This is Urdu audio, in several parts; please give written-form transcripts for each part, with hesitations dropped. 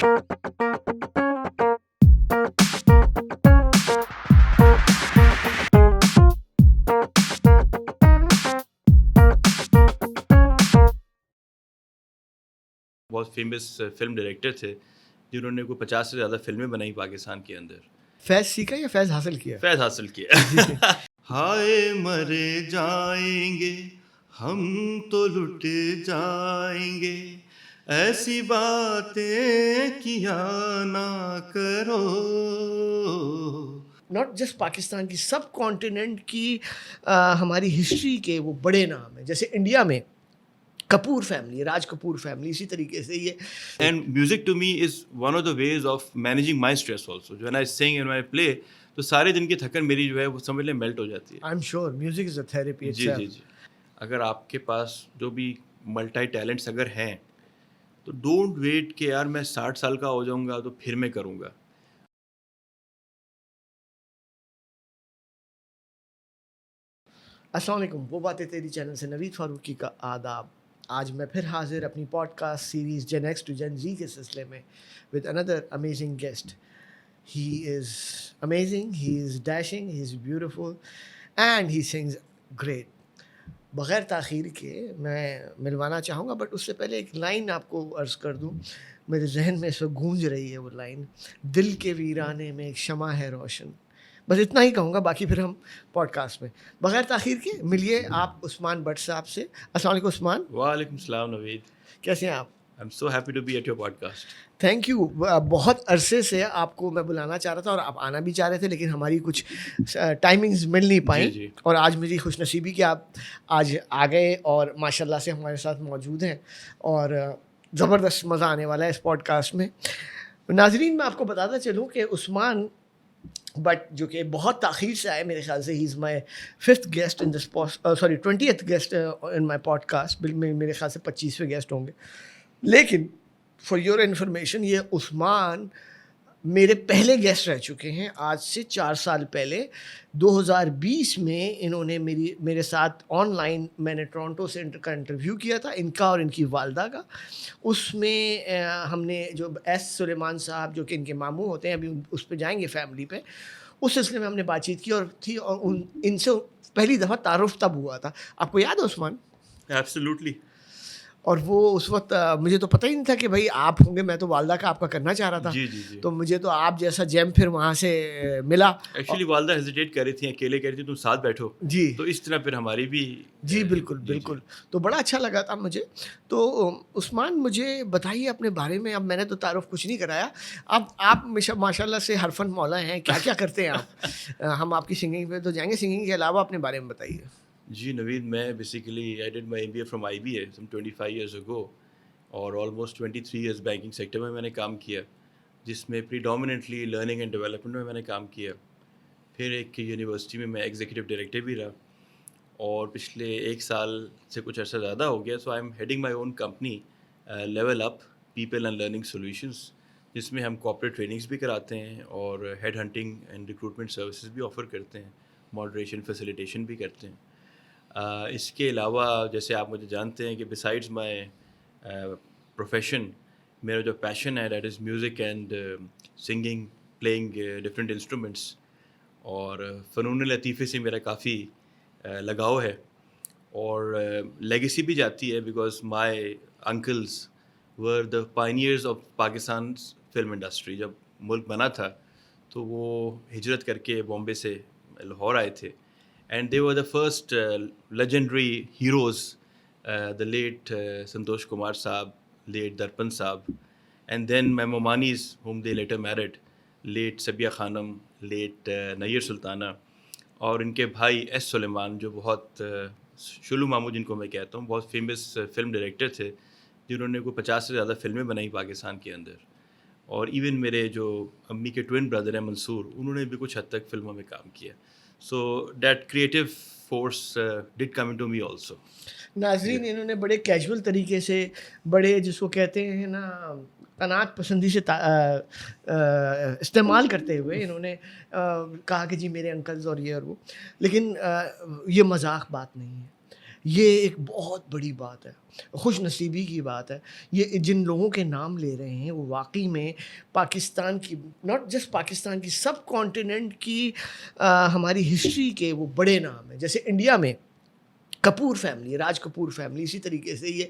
بہت فیمس فلم ڈائریکٹر تھے جنہوں نے کوئی 50 سے زیادہ فلمیں بنائی پاکستان کے اندر. فیض سیکھا یا فیض حاصل کیا؟ فیض حاصل کیا. ہائے مرے جائیں گے ہم تو لٹ جائیں گے ایسی باتیں کیا نہ کرو. ناٹ جسٹ پاکستان کی، سب کانٹیننٹ کی ہماری ہسٹری کے وہ بڑے نام ہیں. جیسے انڈیا میں کپور فیملی، راج کپور فیملی، اسی طریقے سے یہ. And music to me is one of the ways of managing my stress also. When I sing and آئی پلے تو سارے دن کی تھکن میری جو ہے وہ سمجھ لیں میلٹ ہو جاتی ہے. I am sure music is a therapy. جی جی جی. اگر آپ کے پاس جو بھی ملٹی ٹیلنٹس اگر ہیں تو ڈونٹ ویٹ کہ یار میں 60 سال کا ہو جاؤں گا تو پھر میں کروں گا. السلام علیکم، وہ باتیں تیری چینل سے نوید فاروقی کا آداب. آج میں پھر حاضر اپنی podcast series gen X to gen Z کے سلسلے میں ود اندر amazing guest. He is amazing, he is dashing, he is beautiful and he sings great. بغیر تاخیر کے میں ملوانا چاہوں گا، بٹ اس سے پہلے ایک لائن آپ کو عرض کر دوں. میرے ذہن میں اس وقت گونج رہی ہے وہ لائن، دل کے ویرانے میں ایک شمع ہے روشن. بس اتنا ہی کہوں گا، باقی پھر ہم پوڈ کاسٹ میں. بغیر تاخیر کے ملیے آپ عثمان بٹ صاحب سے. السلام علیکم عثمان. وعلیکم السلام نوید. کیسے ہیں آپ؟ I am so happy to be at your podcast. Thank you. بہت عرصے سے آپ کو میں بلانا چاہ رہا تھا اور آپ آنا بھی چاہ رہے تھے، لیکن ہماری کچھ ٹائمنگز مل نہیں پائیں. اور آج میری خوش نصیبی کہ آپ آج آ گئے اور ماشاء اللہ سے ہمارے ساتھ موجود ہیں، اور زبردست مزہ آنے والا ہے اس پوڈ کاسٹ میں. ناظرین، میں آپ کو بتاتا چلوں کہ عثمان بٹ جو کہ بہت تاخیر سے آئے، میرے خیال سے ہی از مائی 5th guest in this 20th guest in my pod cost. میرے خیال سے 25ویں گیسٹ ہوں گے. لیکن فار یور انفارمیشن، یہ عثمان میرے پہلے گیسٹ رہ چکے ہیں. آج سے 4 سال پہلے 2020 میں انہوں نے میرے ساتھ آن لائن، میں نے ٹورانٹو سے کا انٹرویو کیا تھا، ان کا اور ان کی والدہ کا. اس میں ہم نے جو ایس سلیمان صاحب جو کہ ان کے ماموں ہوتے ہیں، ابھی اس پہ جائیں گے فیملی پہ، اس سلسلے میں ہم نے بات چیت کی اور ان سے پہلی دفعہ تعارف تب ہوا تھا. آپ کو یاد ہے عثمان؟ ایبسلیوٹلی. اور وہ اس وقت مجھے تو پتہ ہی نہیں تھا کہ بھائی آپ ہوں گے. میں تو والدہ کا آپ کا کرنا چاہ رہا تھا. جی جی جی. تو مجھے تو آپ جیسا جیم پھر وہاں سے ملا. ایکچولی والدہ ہیزیٹیٹ کر رہی تھیں، اکیلے کہہ رہی تھی تم ساتھ بیٹھو. جی تو اس طرح پھر ہماری بھی. جی بالکل بالکل. تو بڑا اچھا لگا تھا مجھے. تو عثمان مجھے بتائیے اپنے بارے میں. اب میں نے تو تعارف کچھ نہیں کرایا. اب آپ ماشاء اللہ سے ہر فن مولا ہیں. کیا کیا کرتے ہیں آپ؟ ہم آپ کی سنگنگ پہ تو جائیں گے، سنگنگ کے علاوہ اپنے بارے میں بتائیے. جی نوید، میں basically I did my MBA from IBA some 25 years ago, اور آلموسٹ 23 ایئرز بینکنگ سیکٹر میں نے کام کیا، جس میں پریڈومیننٹلی لرننگ اینڈ ڈیولپمنٹ میں نے کام کیا. پھر ایک یونیورسٹی میں ایگزیکٹو ڈائریکٹر بھی رہا، اور پچھلے 1 سال سے کچھ عرصہ زیادہ ہو گیا. So I am heading my own company level up people and learning solutions, جس میں ہم کارپوریٹ ٹریننگس بھی کراتے ہیں اور head hunting and recruitment services بھی آفر کرتے ہیں، ماڈریشن فیسیلیٹیشن بھی کرتے ہیں. اس کے علاوہ جیسے آپ مجھے جانتے ہیں کہ بسائڈز مائی پروفیشن، میرا جو پیشن ہے that is music and singing, playing different instruments, اور فنون لطیفے سے میرا کافی لگاؤ ہے. اور لیگیسی بھی جاتی ہے because my uncles were the pioneers of Pakistan film industry. جب ملک بنا تھا تو وہ ہجرت کر کے بامبے سے لاہور آئے تھے، and they were the first legendary heroes, the late Santosh Kumar Saab, late Darpan Saab, and then my Momanis, whom they later married, late Sabia Khanam, late Nayyar Sultana, اور ان کے بھائی ایس سلیمان جو بہت شلو مامو جن کو میں کہتا ہوں، بہت فیمس فلم ڈائریکٹر تھے جنہوں نے کوئی 50 سے زیادہ فلمیں بنائی پاکستان کے اندر. اور ایون میرے جو امی کے ٹوین بردر ہیں منصور، انہوں نے بھی کچھ حد تک فلموں میں کام کیا. So that creative force did come into me also. ناظرین، انہوں نے بڑے کیجول طریقے سے، بڑے جس کو کہتے ہیں نا قناعت پسندی سے استعمال کرتے ہوئے انہوں نے کہا کہ جی میرے انکلز اور یہ اور وہ. لیکن یہ مذاق بات نہیں ہے. یہ ایک بہت بڑی بات ہے, خوش نصیبی کی بات ہے. یہ جن لوگوں کے نام لے رہے ہیں وہ واقعی میں پاکستان کی, ناٹ جسٹ پاکستان کی, سب کانٹیننٹ کی ہماری ہسٹری کے وہ بڑے نام ہیں. جیسے انڈیا میں کپور فیملی, راج کپور فیملی, اسی طریقے سے یہ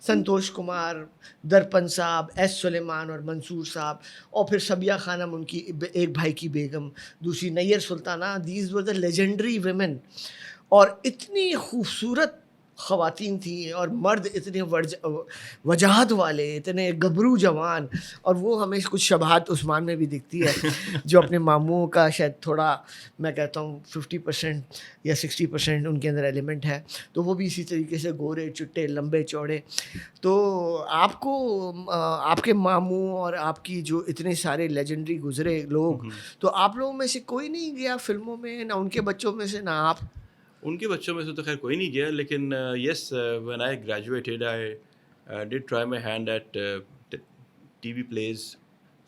سنتوش کمار, درپن صاحب, ایس سلیمان اور منصور صاحب, اور پھر سبیہ خانم ان کی ایک بھائی کی بیگم, دوسری near Sultana. These were the legendary women, اور اتنی خوبصورت خواتین تھیں, اور مرد اتنے وجاہت والے, اتنے گبرو جوان. اور وہ ہمیں کچھ شبہات عثمان میں بھی دکھتی ہے, جو اپنے ماموں کا شاید تھوڑا, میں کہتا ہوں 50% یا 60% ان کے اندر ایلیمنٹ ہے. تو وہ بھی اسی طریقے سے گورے چٹے لمبے چوڑے. تو آپ کو آپ کے ماموں اور آپ کی جو اتنے سارے لیجنڈری گزرے لوگ, تو آپ لوگوں میں سے کوئی نہیں گیا فلموں میں, نہ ان کے بچوں میں سے, نہ آپ؟ ان کے بچوں میں سے تو خیر کوئی نہیں گیا, لیکن yes when I graduated I did try my hand at T V plays.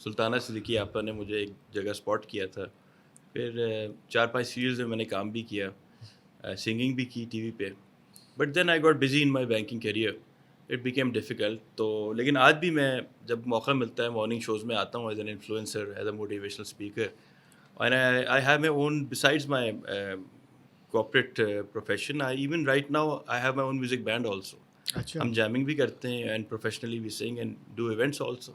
Sultana Siddiqui آپا نے مجھے ایک جگہ اسپاٹ کیا تھا, پھر 4-5 سیریلز میں نے کام بھی کیا, سنگنگ بھی کی ٹی وی پہ. But then I got busy in my banking career, it became difficult. تو لیکن آج بھی میں جب موقع ملتا ہے مارننگ شوز میں آتا ہوں as an influencer, as a motivational speaker. And I have my own besides my corporate profession. I even right now I have my own music band also. ہم جیمنگ بھی کرتے ہیں اینڈ پروفیشنلی بھی سنگ اینڈ ڈو ایونٹس آلسو.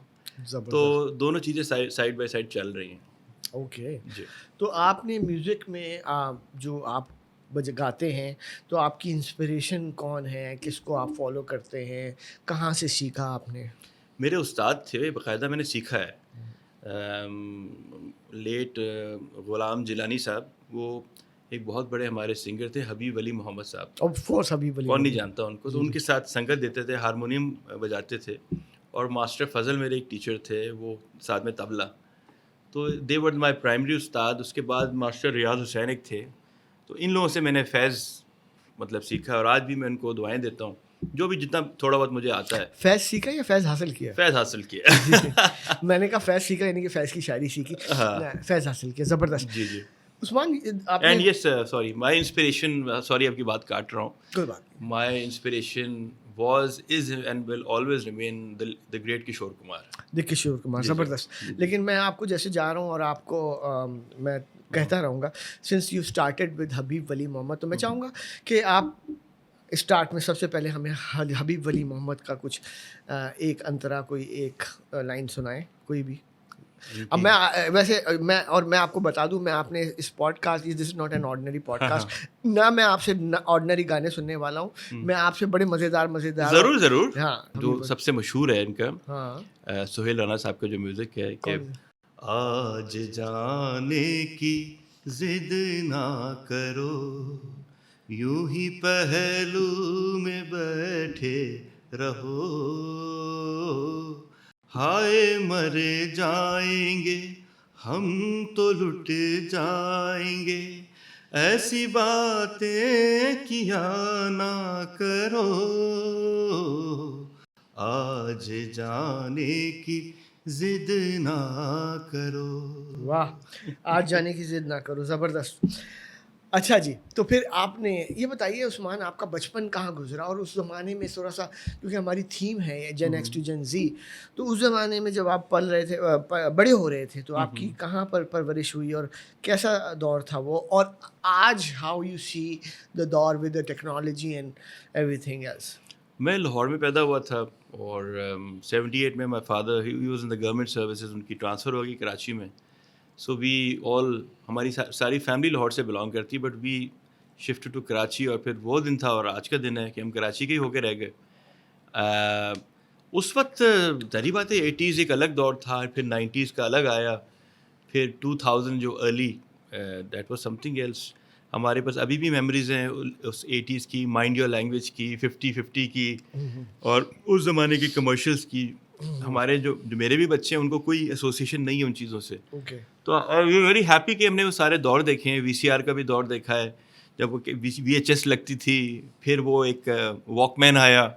تو دونوں چیزیں سائڈ بائی سائڈ چل رہی ہیں. اوکے جی. تو آپ نے میوزک میں جو آپ گاتے ہیں, تو آپ کی انسپریشن کون ہے, کس کو آپ فالو کرتے ہیں, کہاں سے سیکھا آپ نے؟ میرے استاد تھے, باقاعدہ میں نے سیکھا ہے. لیٹ غلام جیلانی صاحب, وہ ایک بہت بڑے ہمارے سنگر تھے, حبیب علی محمد صاحب. آف کورس حبیب علی, کون نہیں جانتا ان کو. تو ان کے ساتھ سنگت دیتے تھے, ہارمونیم بجاتے تھے. اور ماسٹر فضل میرے ایک ٹیچر تھے, وہ ساتھ میں طبلہ. تو دے ور مائی پرائمری استاد. اس کے بعد ماسٹر ریاض حسین ایک تھے. تو ان لوگوں سے میں نے فیض مطلب سیکھا, اور آج بھی میں ان کو دعائیں دیتا ہوں, جو بھی جتنا تھوڑا بہت مجھے آتا ہے. فیض سیکھا یا فیض حاصل کیا؟ فیض حاصل کیا. میں نے کہا فیض سیکھا یعنی کہ فیض کی شاعری سیکھی. فیض حاصل کیا, زبردست. جی جی. عثمان آپ and yes sorry my inspiration, sorry آپ کی بات کاٹ رہا ہوں. کوئی بات نہیں. My inspiration was is and will always remain the great Kishore Kumar. Kishore Kumar, زبردست. لیکن میں آپ کو جیسے جا رہا ہوں اور آپ کو میں کہتا رہوں گا, سنس یو اسٹارٹیڈ ود حبیب ولی محمد, تو میں چاہوں گا کہ آپ اسٹارٹ میں سب سے پہلے ہمیں حبیب ولی محمد کا کچھ ایک انترا, کوئی ایک لائن سنائیں, کوئی بھی. اب میں ویسے میں آپ کو بتا دوں, میں آپ نے اس podcast, this is not an ordinary podcast, نہ میں آپ سے آرڈنری گانے سننے والا ہوں, میں آپ سے بڑے مزیدار ضرور. ہاں, جو سب سے مشہور ہے ان کا, ہاں, سہیل رانا صاحب کا جو میوزک ہے کہ آج جانے کی ضد نہ کرو, یوں ہی پہلو میں بیٹھے رہو, ہائے مر جائیں گے ہم تو لٹ جائیں گے, ایسی باتیں کیا نہ کرو, آج جانے کی ضد نہ کرو. واہ, آج جانے کی ضد نہ کرو, زبردست. اچھا جی, تو پھر آپ نے یہ بتائیے عثمان, آپ کا بچپن کہاں گزرا, اور اس زمانے میں تھوڑا سا, کیونکہ ہماری تھیم ہے جن ایکس ٹو جن زی, تو اس زمانے میں جب آپ پل رہے تھے, بڑے ہو رہے تھے, تو آپ کی کہاں پر پرورش ہوئی اور کیسا دور تھا وہ, اور آج how you see the door with the technology and everything else. میں لاہور میں پیدا ہوا تھا, اور 78 میں my father he was in the government services, ان کی ٹرانسفر ہو گئی کراچی میں. سو وی آل, ہماری ساری فیملی لاہور سے بلانگ کرتی, but we shift to Karachi. اور پھر وہ دن تھا اور آج کا دن ہے کہ ہم کراچی کے ہی ہو کے رہ گئے. اس وقت ظاہری بات ہے 80s ایک الگ دور تھا, پھر 90s کا الگ آیا, پھر 2000 جو early, that was something else. ہمارے پاس ابھی بھی میموریز ہیں اس 80s کی, مائنڈ یور لینگویج کی, 50-50 کی, اور اس زمانے کی کمرشلس کی. ہمارے جو میرے بھی بچے ہیں ان کو کوئی ایسوسیشن نہیں ہے ان چیزوں سے. تو وی ویری ہیپی کہ ہم نے وہ سارے دور دیکھے ہیں. VCR کا بھی دور دیکھا ہے, جب وہ VHS لگتی تھی, پھر وہ ایک واک مین آیا,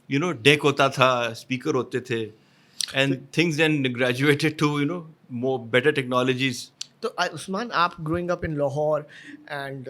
یو نو ڈیک ہوتا تھا, اسپیکر ہوتے تھے, and things then graduated to you know more better technologies. تو عثمان, آپ growing up in Lahore and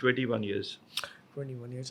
21 years। 21 years।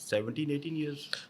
17-18 years।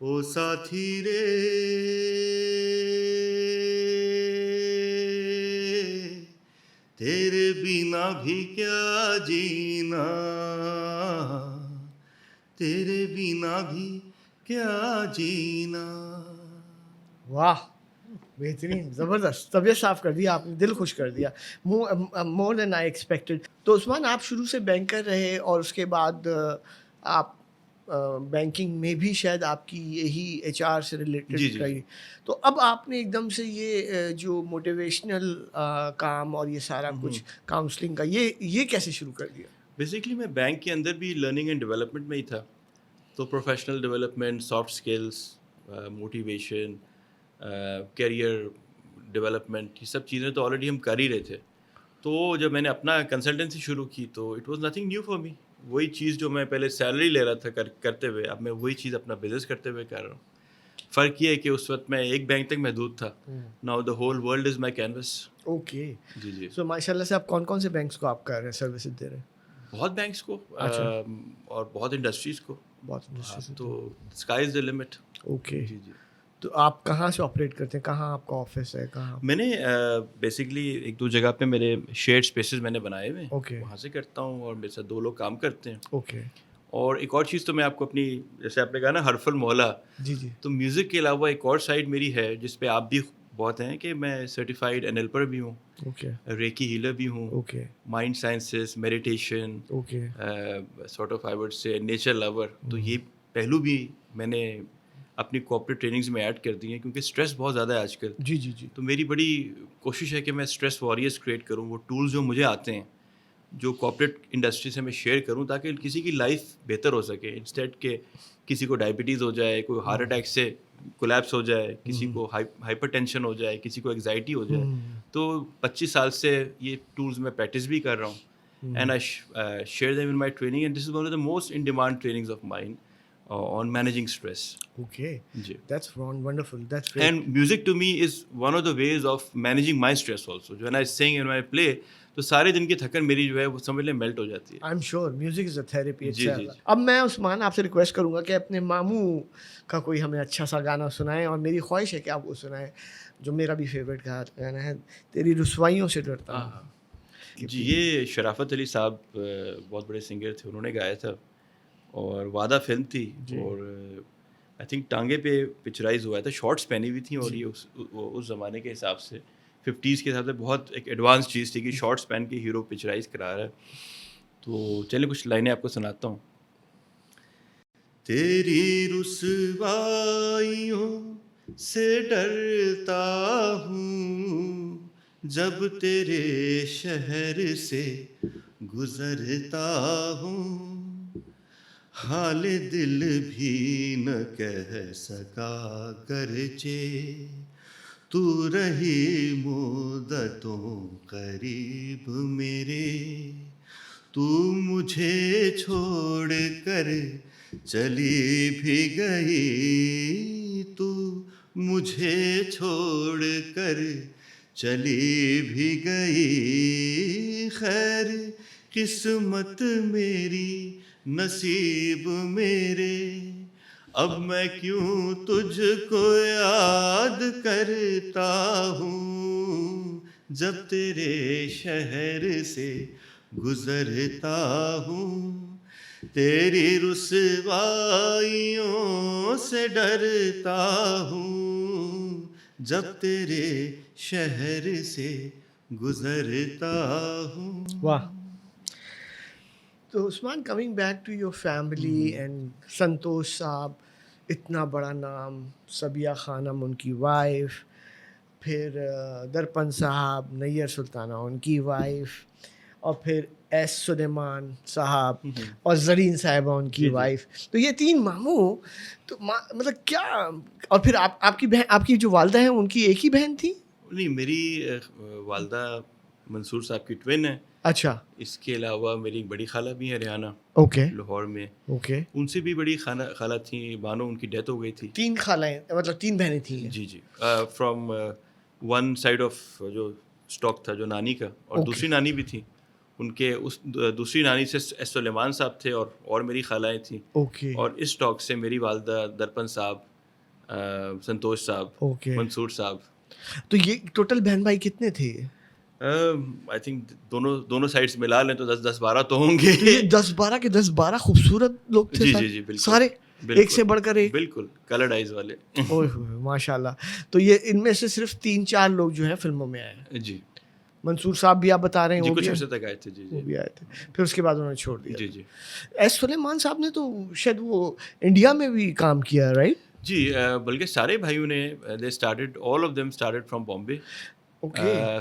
او ساتھی رے تیرے بنا بھی کیا جینا تیرے بنا بھی کیا جینا. واہ بہترین, زبردست, طبیعت صاف کر دیا آپ نے, دل خوش کر دیا, مور دین آئی ایکسپیکٹڈ. تو عثمان آپ شروع سے بینکر رہے اور اس کے بعد آپ بینکنگ میں بھی شاید آپ کی یہی ایچ آر سے ریلیٹڈ کری, تو اب آپ نے ایک دم سے یہ جو موٹیویشنل کام اور یہ سارا کچھ کاؤنسلنگ کا یہ کیسے شروع کر دیا؟ بیسیکلی میں بینک کے اندر بھی لرننگ اینڈ ڈیولپمنٹ میں ہی تھا, تو professional development, soft skills, motivation, career development, یہ سب چیزیں تو آلریڈی ہم کر ہی رہے تھے. تو جب میں نے اپنا کنسلٹنسی شروع کی تو it was nothing new for me. وہی چیز جو میں پہلے سیلری لے رہا تھا کرتے ہوئے, اب میں وہی چیز اپنا بزنس کرتے ہوئے کر رہا ہوں. فرق یہ ہے کہ اس وقت میں ایک بینک تک محدود تھا, now the whole world is my canvas. Okay, جی جی. سو ماشاء اللہ سے آپ کون کون سے بینکس کو آپ کر رہے ہیں, سروسز دے رہے ہیں؟ بہت بینکس کو اور بہت انڈسٹریز کو, بہت. تو sky is the limit. Okay, جی جی. تو آپ کہاں سے آپریٹ کرتے ہیں, کہاں آپ کا آفس ہے, کہاں؟ میں نے بیسکلی ایک دو جگہ پہ میرے شیئرڈ اسپیسز میں نے بنائے ہوئے ہیں, اوکے, وہاں سے کرتا ہوں, اور میرے ساتھ 2 لوگ کام کرتے ہیں. اوکے. اور ایک اور چیز تو میں آپ کو اپنی, جیسے آپ نے کہا نا ہرفل مولا, جی جی, تو میوزک کے علاوہ ایک اور سائڈ میری ہے جس پہ آپ بھی بہت ہیں, کہ میں سرٹیفائڈ NLPer بھی ہوں, اوکے, ریکی ہیلر بھی ہوں, okay, mind sciences, meditation, okay, sort of I word سے نیچر لور. تو یہ پہلو بھی میں نے اپنی کوآپریٹ ٹریننگز میں ایڈ کر دی ہیں, کیونکہ اسٹریس بہت زیادہ ہے آج کل. جی جی جی, تو میری بڑی کوشش ہے کہ میں اسٹریس واریئرس کریٹ کروں, وہ ٹولز جو مجھے آتے ہیں جو کوآپریٹ انڈسٹری سے میں شیئر کروں, تاکہ کسی کی لائف بہتر ہو سکے. انسٹیڈ کہ کسی کو ڈائبٹیز ہو جائے, کوئی ہارٹ اٹیک سے کولیپس ہو جائے, کسی کو ہائپر ٹینشن ہو جائے, کسی کو انگزائٹی ہو جائے. تو 25 سال سے یہ ٹولز میں پریکٹس بھی کر رہا ہوں, and I share them in my training, and this is one of the most in demand trainings of mine on managing stress. Okay, جی. that's wonderful, that's great. And music to me is one of the ways of managing my stress also. When I sing and when I play, تو سارے دن کی تھکن میری جو ہے وہ سمجھ لیں میلٹ ہو جاتی ہے. I'm sure music is a therapy G itself. جی. اب میں عثمان آپ سے ریکویسٹ کروں گا کہ اپنے ماموں کا کوئی ہمیں اچھا سا گانا سنائیں, اور میری خواہش ہے کہ آپ وہ سنائیں جو میرا بھی فیوریٹ گانا ہے, تیری رسوائیوں سے ڈرتا ہوں. جی, یہ شرافت علی صاحب بہت بڑے سنگر تھے, انہوں نے گایا تھا, اور وعدہ فلم تھی, اور آئی تھنک ٹانگے پہ پکچرائز ہوا تھا, شارٹس پہنی ہوئی تھیں, اور یہ اس زمانے کے حساب سے 50s کے حساب سے بہت ایک ایڈوانس چیز تھی کہ شارٹس پہن کے ہیرو پکچرائز کرا رہا ہے. تو چلیں کچھ لائنیں آپ کو سناتا ہوں. تیری رسوائیوں سے ڈرتا ہوں, جب تیرے شہر سے گزرتا ہوں, حال دل بھی نہ کہہ سکا گرچہ تو رہی مدتوں قریب میرے, تو مجھے چھوڑ کر چلی بھی گئی, تو مجھے چھوڑ کر چلی بھی گئی, خیر قسمت میری نصیب میرے, اب میں کیوں تجھ کو یاد کرتا ہوں, جب تیرے شہر سے گزرتا ہوں, تیری رسوائیوں سے ڈرتا ہوں, جب تیرے شہر سے گزرتا ہوں. واہ. تو Usman, coming back to your family and Santosh صاحب, اتنا بڑا نام, سبیہ خانم ان کی وائف, پھر درپن صاحب, نیر سلطانہ ان کی وائف, اور پھر ایس سلیمان صاحب اور زرین صاحبہ ان کی وائف. تو یہ 3 ماموں, تو مطلب کیا, اور پھر آپ کی بہن, آپ کی جو والدہ ہیں ان کی ایک ہی بہن تھی؟ نہیں, میری والدہ منصور صاحب کی ٹوین ہے. اچھا. اس کے علاوہ میری ایک بڑی خالہ بھی ہے ریحانہ, اوکے, لاہور میں. اوکے. ان سے بھی بڑی خالہ تھیں, بانو, ان کی ڈیتھ ہو گئی تھی. 3 خالیں, مطلب 3 بہنیں تھیں. جی جی. فرام ون سائڈ آف جو اسٹاک تھا جو نانی کا, اور دوسری نانی بھی تھی, ان کے اس دوسری نانی سے ایس سلیمان صاحب تھے اور میری خالائیں تھیں. اوکے. اور اس اسٹاک سے میری والدہ درپن صاحب, سنتوش صاحب, اوکے. منصور صاحب. تو یہ ٹوٹل بہن بھائی کتنے تھے؟ آئی تھنک دونوں سائڈس ملا لیں تو 10-12 تو ہوں گے. 10-12 کے 10-12 خوبصورت لوگ تھے. جی بالکل, سارے ایک سے بڑھ کر ایک. بالکل کلرڈ آئیز والے. اوہ ماشاء اللہ. تو یہ ان میں سے صرف 3-4 لوگ جو ہیں فلموں میں آئے ہیں. جی. منصور صاحب بھی آپ بتا رہے ہیں, وہ کچھ بھی عرصے تک آئے تھے. جی وہ بھی آئے تھے, پھر اس کے بعد انہوں نے چھوڑ دیا. جی. ایس سلیمان صاحب نے تو شاید وہ انڈیا میں بھی کام کیا, رائٹ؟ جی, بلکہ سارے بھائیوں نے they started, all of them started from Bombay.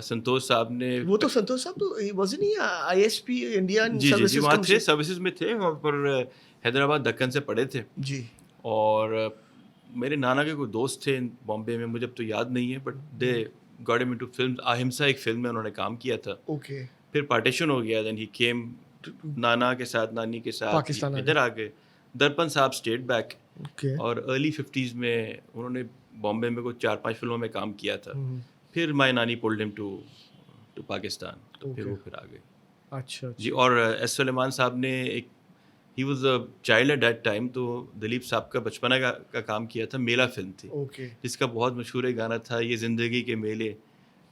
Santosh صاحب نے, وہ تو سنتوش صاحب تو wasn't he ISP Indian services? جی وہاں تھے, سروسز میں تھے, اور پر حیدرآباد دکن سے پڑھے تھے. جی. اور میرے نانا کے کوئی دوست تھے بامبے میں, مجھے اب تو یاد نہیں ہے, بٹ دے گاٹ ہم انٹو فلم. اہمسا ایک فلم میں انہوں نے کام کیا تھا. اوکے. پھر پارٹیشن ہو گیا, دین ہی کیم نانا کے ساتھ, نانی کے ساتھ ادھر آ گئے. درپن صاحب اسٹیٹ بیک, اور ارلی 50s میں انہوں نے بامبے میں کوئی 4-5 فلموں میں کام کیا تھا. پھر مائی نانی پولڈ ہم ٹو پاکستان, تو پھر وہ پھر آ گئے. اچھا جی. اور ایس سلیمان صاحب نے ایک, he was a child at that time, تو دلیپ صاحب کا بچپنا کا کام کیا تھا. میلا فلم تھی, جس کا بہت مشہور گانا تھا, یہ زندگی کے میلے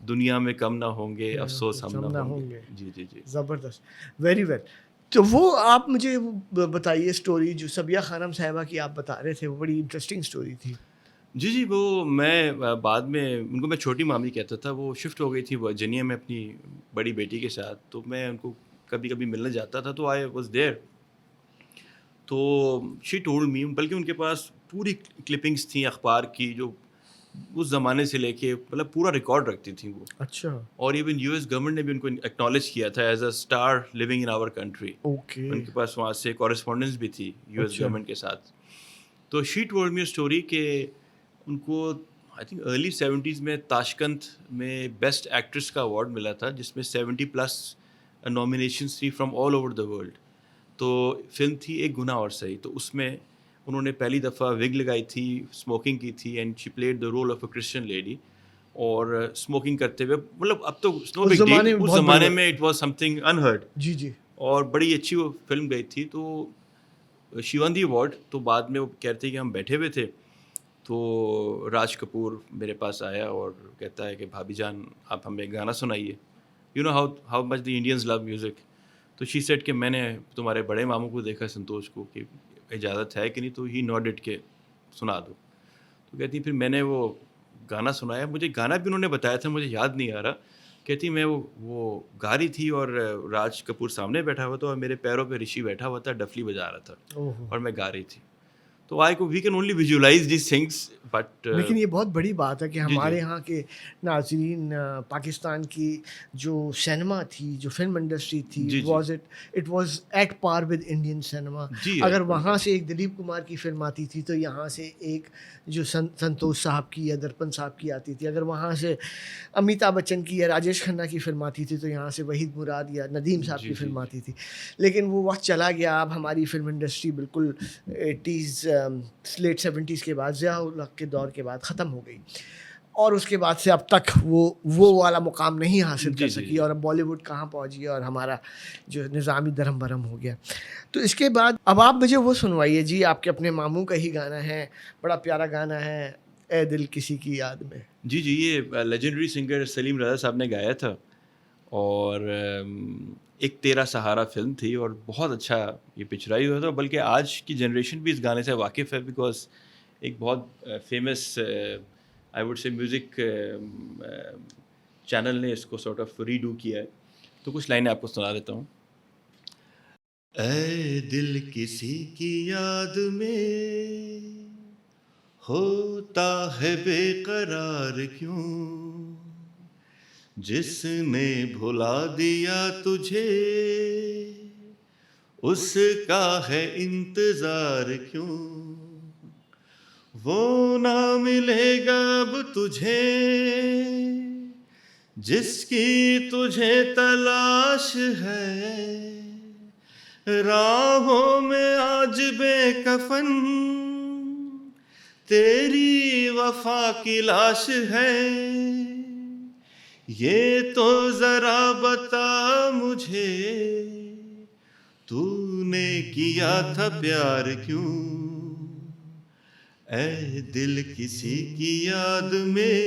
دنیا میں کم نہ ہوں گے, افسوس ہم نہ ہوں گے. جی. زبردست, ویری ویل. تو وہ آپ مجھے بتائیے اسٹوری جو سبیہ خانم صاحبہ کی آپ بتا رہے تھے, وہ بڑی انٹرسٹنگ اسٹوری تھی. جی. وہ میں بعد میں ان کو میں چھوٹی مامی کہتا تھا. وہ شفٹ ہو گئی تھی ورجینیا میں اپنی بڑی بیٹی کے ساتھ, تو میں ان کو کبھی کبھی ملنے جاتا تھا, تو آئی واز دیئر. تو شی ٹولڈ می, بلکہ ان کے پاس پوری کلپنگس تھیں اخبار کی, جو اس زمانے سے لے کے مطلب پورا ریکارڈ رکھتی تھیں وہ. اچھا. اور ایون US گورنمنٹ نے بھی ان کو ایکنالج کیا تھا as a star living in our country. Okay. ان کے پاس وہاں سے کورسپونڈنس بھی تھی US گورنمنٹ کے ساتھ. تو she told me a story کہ ان کو آئی تھنک ارلی 70s میں تاشکنت میں بیسٹ ایکٹریس کا ایوارڈ ملا تھا, جس میں 70+ نامینیشنس تھی from all over the world. تو فلم تھی ایک گناہ اور صحیح. تو اس میں انہوں نے پہلی دفعہ وگ لگائی تھی, اسموکنگ کی تھی, and she played the role of a Christian lady, اور اسموکنگ کرتے ہوئے, مطلب اب تو اس زمانے میں it was something unheard. جی. اور بڑی اچھی وہ فلم گئی تھی. تو شی ون دی ایوارڈ. تو بعد میں وہ کہتے کہ ہم بیٹھے ہوئے تھے, تو راج کپور میرے پاس آیا اور کہتا ہے کہ بھابھی جان آپ ہمیں گانا سنائیے. You know how much the Indians love music. تو شی سیڈ کہ میں نے تمہارے بڑے ماموں کو دیکھا, سنتوش کو, کہ اجازت ہے کہ نہیں, تو ہی نوڈڈ کے سنا دو. تو کہتی پھر میں نے وہ گانا سنایا. مجھے گانا بھی انہوں نے بتایا تھا, مجھے یاد نہیں آ رہا. کہتی میں وہ گا رہی تھی, اور راج کپور سامنے بیٹھا ہوا تھا, اور میرے پیروں پہ رشی بیٹھا ہوا تھا, ڈفلی بجا رہا تھا, اور میں گا رہی تھی. تو we can only visualize these things. But لیکن یہ بہت بڑی بات ہے کہ ہمارے یہاں کے ناظرین, پاکستان کی جو سینما تھی, جو فلم انڈسٹری تھی, it was at par with Indian cinema. اگر وہاں سے ایک دلیپ کمار کی فلم آتی تھی, تو یہاں سے ایک جو سنتوش صاحب کی یا درپن صاحب کی آتی تھی. اگر وہاں سے امیتابھ بچن کی یا راجیش کھنہ کی فلم آتی تھی, تو یہاں سے وحید مراد یا ندیم صاحب کی فلم آتی تھی. لیکن وہ وقت چلا گیا. اب ہماری فلم انڈسٹری بالکل 80s لیٹ 70s کے بعد, ضیاء الحق کے دور کے بعد ختم ہو گئی, اور اس کے بعد سے اب تک وہ والا مقام نہیں حاصل کر سکی. اور اب بالی ووڈ کہاں پہنچ گیا, اور ہمارا جو نظامی درہم برہم ہو گیا. تو اس کے بعد اب آپ مجھے وہ سنوائیے جی, آپ کے اپنے ماموں کا ہی گانا ہے, بڑا پیارا گانا ہے, اے دل کسی کی یاد میں. جی. یہ لیجنڈری سنگر سلیم رضا صاحب نے گایا تھا, اور ایک تیرا سہارا فلم تھی, اور بہت اچھا یہ پکچرائی ہوا تھا. بلکہ آج کی جنریشن بھی اس گانے سے واقف ہے, بیکاز ایک بہت famous I would say music channel نے اس کو سارٹ آف ریڈو کیا ہے. تو کچھ لائنیں آپ کو سنا دیتا ہوں. اے دل کسی کی یاد میں ہوتا ہے بے قرار کیوں, جس نے بھلا دیا تجھے اس کا ہے انتظار کیوں, وہ نہ ملے گا اب تجھے جس کی تجھے تلاش ہے, راہوں میں آج بے کفن تیری وفا کی لاش ہے, یہ تو ذرا بتا مجھے تو نے کیا تھا پیار کیوں، اے دل کسی کی یاد میں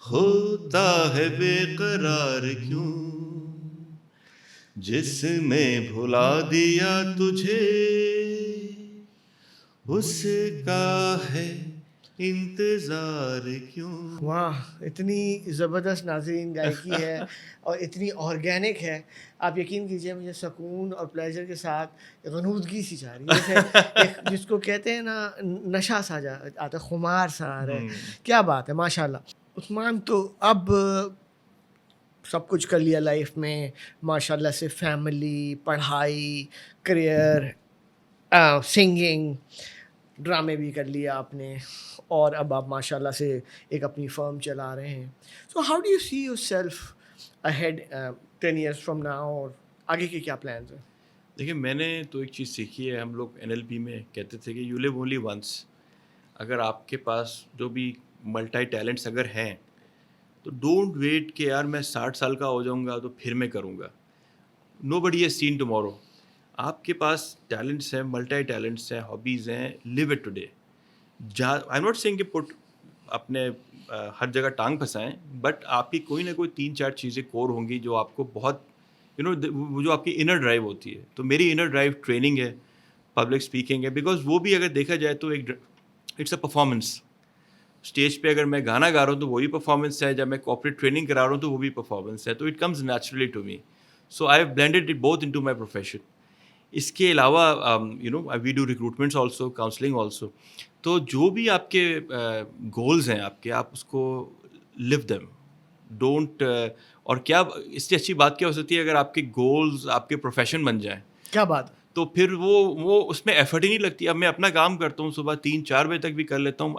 ہوتا ہے بے قرار کیوں، جس نے بھلا دیا تجھے اس کا ہے انتظار کیوں. واہ، اتنی زبردست ناظرین گائیکی ہے اور اتنی آرگینک ہے. آپ یقین کیجئے مجھے سکون اور پلیجر کے ساتھ غنودگی سی جا رہی ہے، جیسے ایک جس کو کہتے ہیں نا نشہ سا آتا ہے، خمار سا آ رہا ہے. کیا بات ہے ماشاء اللہ. عثمان تو اب سب کچھ کر لیا لائف میں ماشاء اللہ سے، فیملی، پڑھائی، کریئر، سنگنگ، ڈرامے بھی کر لیا آپ نے، اور اب آپ ماشاء اللہ سے ایک اپنی فرم چلا رہے ہیں. So how do you see your self ahead 10 years from now, اور آگے کے کیا پلانز ہیں؟ دیکھیں میں نے تو ایک چیز سیکھی ہے، ہم لوگ NLP میں کہتے تھے کہ یو لیو اونلی ونس. اگر آپ کے پاس جو بھی ملٹائی ٹیلنٹس اگر ہیں تو ڈونٹ ویٹ کہ یار میں 60 سال کا ہو جاؤں گا تو پھر میں کروں گا. نو بڈی ہیز سین ٹمورو. آپ کے پاس ٹیلنٹس ہیں، ملٹائی ٹیلنٹس ہیں، ہابیز ہیں، leave it today. I am not saying کہ پٹ اپنے ہر جگہ ٹانگ پھنسائیں، بٹ آپ کی کوئی نہ کوئی 3-4 چیزیں کور ہوں گی جو آپ کو بہت وہ جو آپ کی انر ڈرائیو ہوتی ہے. تو میری انر ڈرائیو ٹریننگ ہے، پبلک اسپیکنگ ہے، بیکاز وہ بھی اگر دیکھا جائے تو ایک اٹس اے پرفارمنس. اسٹیج پہ اگر میں گانا گا رہا ہوں تو وہی پرفارمنس ہے، جب میں کارپوریٹ ٹریننگ کرا رہا ہوں تو وہ بھی پرفارمنس ہے. تو it comes naturally to me. So I have blended it both into my profession. اس کے علاوہ we do recruitments also, counselling also. تو جو بھی آپ کے گولز ہیں آپ اس کو لیو دیم. ڈونٹ اور کیا اس سے اچھی بات کیا ہو سکتی ہے اگر آپ کے گولز آپ کے پروفیشن بن جائیں. کیا بات. تو پھر وہ اس میں ایفرٹ ہی نہیں لگتی. اب میں اپنا کام کرتا ہوں صبح 3-4 بجے تک بھی کر لیتا ہوں،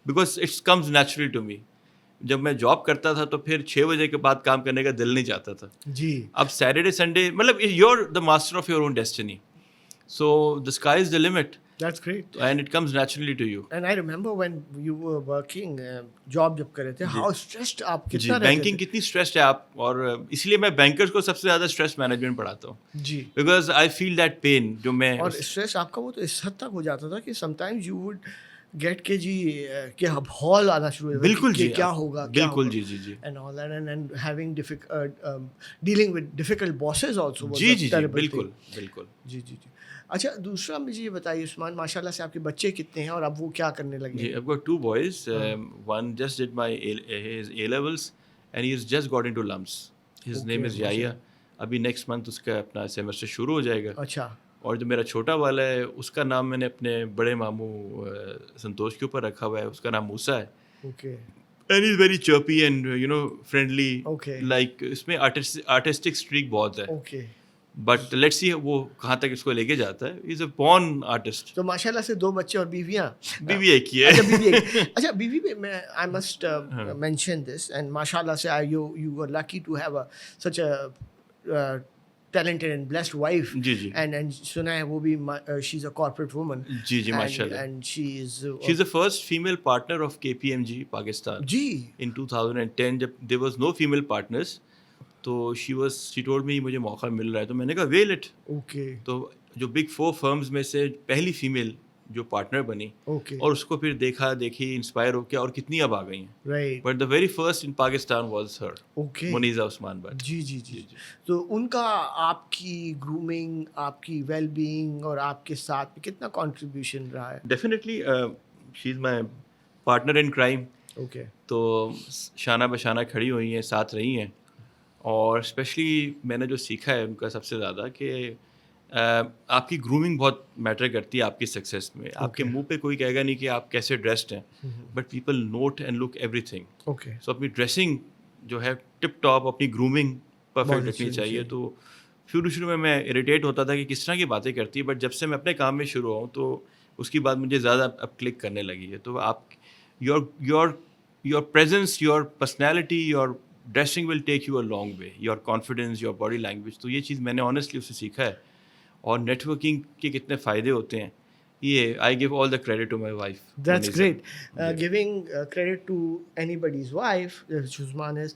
because it's comes naturally to me. جب میں جاب کرتا تھا تو پھر 6 بجے کے بعد کام کرنے کا دل نہیں چاہتا تھا. جی. اب سیٹرڈے سنڈے مطلب you are the master of your own destiny. So the sky is the limit. That's great. And it comes naturally to you. And I remember when you were working, job جب کرے تھے, how stressed آپ کتنا رہتے تھے. بینکنگ کتنی اسٹریسڈ ہے آپ, اور اس لیے میں بینکرز کو سب سے زیادہ اسٹریس مینجمنٹ پڑھاتا ہوں. جی. Because I feel that pain جو میں. اور اسٹریس آپ کا وہ تو اس حد تک ہو جاتا تھا کہ sometimes you would get کے جی کہ اب ہال آنا شروع ہو. بالکل جی, کیا ہوگا. بالکل جی جی جی. And all that and having dealing with difficult bosses also. جی جی جی بالکل بالکل. جی جی جی. اچھا دوسرا مجھے یہ بتائیے عثمان, ماشاء اللہ سے آپ کے بچے کتنے ہیں اور اب وہ کیا کرنے لگے؟ جی, I've got 2 boys. One just did his A-levels and he's just got into LUMS. His name is Yahya. ابھی نیکسٹ منتھ اس کا اپنا سیمسٹر شروع ہو جائے گا. اچھا. اور جو میرا چھوٹا والا ہے اس کا نام میں نے اپنے بڑے ماموں سنتوش کے اوپر رکھا ہوا ہے. اس کا نام موسیٰ ہے. Okay. And he's very chirpy and friendly. Okay. Like اس میں artistic streak بہت ہے. اوکے. بٹ لیٹس سی وہ کہاں تک اس کو لے کے جاتا ہے. از اے بورن آرٹسٹ. تو ماشاء اللہ سے 2 بچے اور بیویاں. بیوی ایک ہی ہے. اچھا بیوی پہ میں I must mention this and ماشاء اللہ سے you are lucky to have such a talented and blessed wife. جی جی. and سنا ہے وہ بھی she is a corporate woman. جی جی ماشاء اللہ. and she is the first female partner of KPMG Pakistan. G. in 2010 جب there was no female partners تو she told me مجھے موقع مل رہا ہے, تو میں نے کہا ویل اٹ. اوکے. تو جو big 4 فرمز میں سے پہلی فیمیل جو پارٹنر بنی, اوکے. اور اس کو پھر دیکھی انسپائر ہو کے, اور کتنی اب آ گئی ہیں. Right. But the very first in Pakistan was her. Okay. Muneeza Usman Butt. جی جی جی. تو ان کا آپ کی گرومنگ, آپ کی ویل بینگ اور آپ کے ساتھ کتنا کنٹریبیوشن رہا ہے؟ Definitely she is my partner in crime. Okay. تو شانہ بشانہ کھڑی ہوئی ہیں, ساتھ رہی ہیں. اور اسپیشلی میں نے جو سیکھا ہے ان کا سب سے زیادہ کہ آپ کی گرومنگ بہت میٹر کرتی ہے آپ کی سکسیس میں. آپ کے منہ پہ کوئی کہے گا نہیں کہ آپ کیسے ڈریسڈ ہیں, but people note and look everything. Okay. So اپنی ڈریسنگ جو ہے ٹپ ٹاپ, اپنی گرومنگ پرفیکٹ رکھنی چاہیے. تو شروع میں اریٹیٹ ہوتا تھا کہ کس طرح کی باتیں کرتی ہے, بٹ جب سے میں اپنے کام میں شروع ہوں تو اس کی بات مجھے زیادہ اب کلک کرنے لگی ہے. تو آپ your presence, your personality, your dressing will take you a long way. Your confidence, your body language. تو یہ چیز میں نے آنیسٹلی اس سے سیکھا ہے. اور نیٹ ورکنگ کے کتنے فائدے ہوتے ہیں. Yeah, I give all the credit to my wife. That's Munisa. great. Giving credit to anybody's wife, which Usman is,